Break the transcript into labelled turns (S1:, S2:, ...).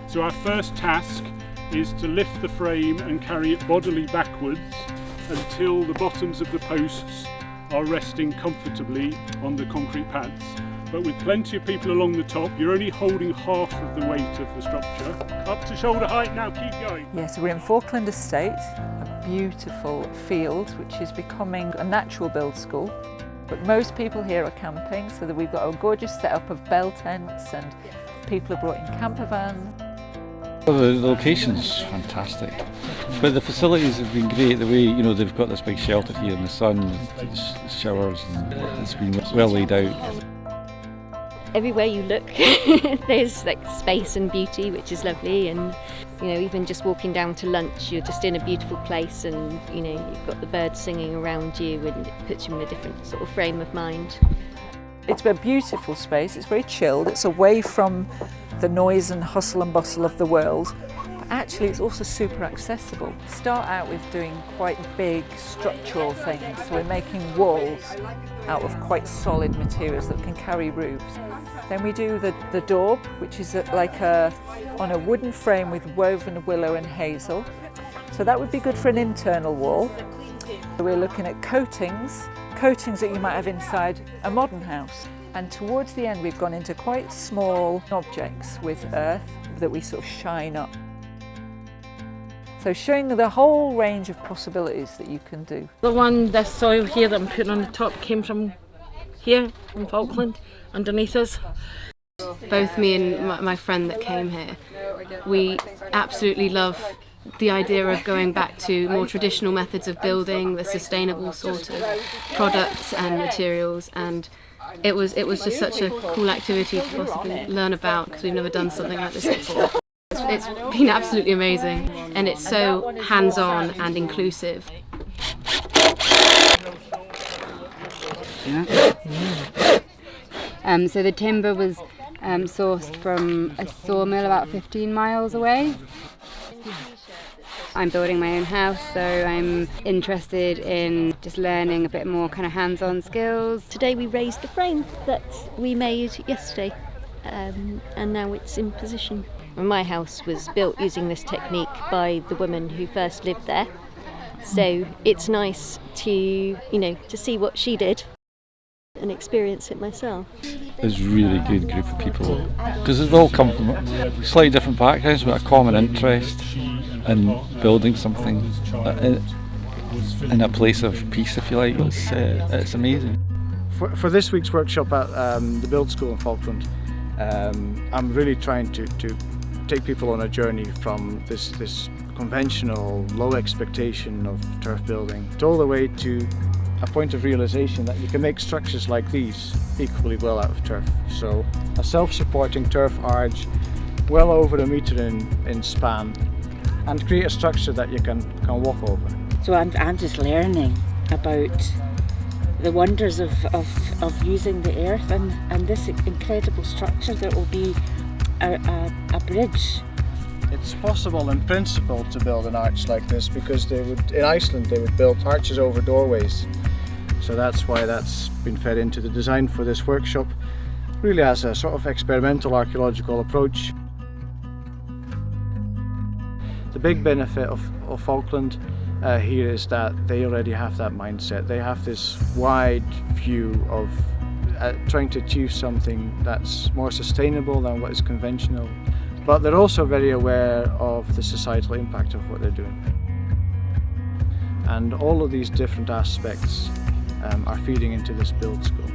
S1: So our first task is to lift the frame and carry it bodily backwards until the bottoms of the posts are resting comfortably on the concrete pads. But with plenty of people along the top, you're only holding half of the weight of the structure. Up to shoulder height now, keep going.
S2: Yeah, so we're in Falkland Estate, a beautiful field which is becoming a natural build school. But most people here are camping, so that we've got a gorgeous setup of bell tents and people have brought in camper vans.
S3: Well, the location's fantastic, but the facilities have been great. The way, you know, they've got this big shelter here in the sun, the showers, and it's been well laid out.
S4: Everywhere you look there's like space and beauty, which is lovely, and you know, even just walking down to lunch, you're just in a beautiful place, and you know, you've got the birds singing around you, and it puts you in a different sort of frame of mind.
S2: It's a beautiful space, it's very chilled, it's away from the noise and hustle and bustle of the world. But actually it's also super accessible. Start out with doing quite big structural things. So we're making walls out of quite solid materials that can carry roofs. Then we do the daub, which is on a wooden frame with woven willow and hazel. So that would be good for an internal wall. We're looking at coatings that you might have inside a modern house. And towards the end, we've gone into quite small objects with earth that we sort of shine up. So showing the whole range of possibilities that you can do.
S5: This soil here that I'm putting on the top came from here, from Falkland, underneath us.
S6: Both me and my friend that came here, we absolutely love the idea of going back to more traditional methods of building, the sustainable sort of products and materials, and it was just such a cool activity to possibly learn about, because we've never done something like this before. It's been absolutely amazing, and it's so hands-on and inclusive.
S7: So the timber was sourced from a sawmill about 15 miles away. I'm building my own house, so I'm interested in just learning a bit more kind of hands-on skills.
S4: Today we raised the frame that we made yesterday, and now it's in position. My house was built using this technique by the woman who first lived there, so it's nice to see what she did and experience it myself.
S3: It's a really good group of people, because they've all come from slightly different backgrounds, but a common interest in building something in a place of peace, if you like. It's amazing.
S8: For this week's workshop at the Build School in Falkland, I'm really trying to take people on a journey from this conventional, low expectation of turf building all the way to a point of realization that you can make structures like these equally well out of turf. So a self-supporting turf arch, well over a metre in span, and create a structure that you can walk over.
S9: So I'm just learning about the wonders of using the earth and this incredible structure that will be a bridge.
S8: It's possible in principle to build an arch like this, because in Iceland they would build arches over doorways. So that's why that's been fed into the design for this workshop, really as a sort of experimental archaeological approach. The big benefit of Falkland here is that they already have that mindset. They have this wide view of trying to achieve something that's more sustainable than what is conventional, but they're also very aware of the societal impact of what they're doing. And all of these different aspects are feeding into this build school.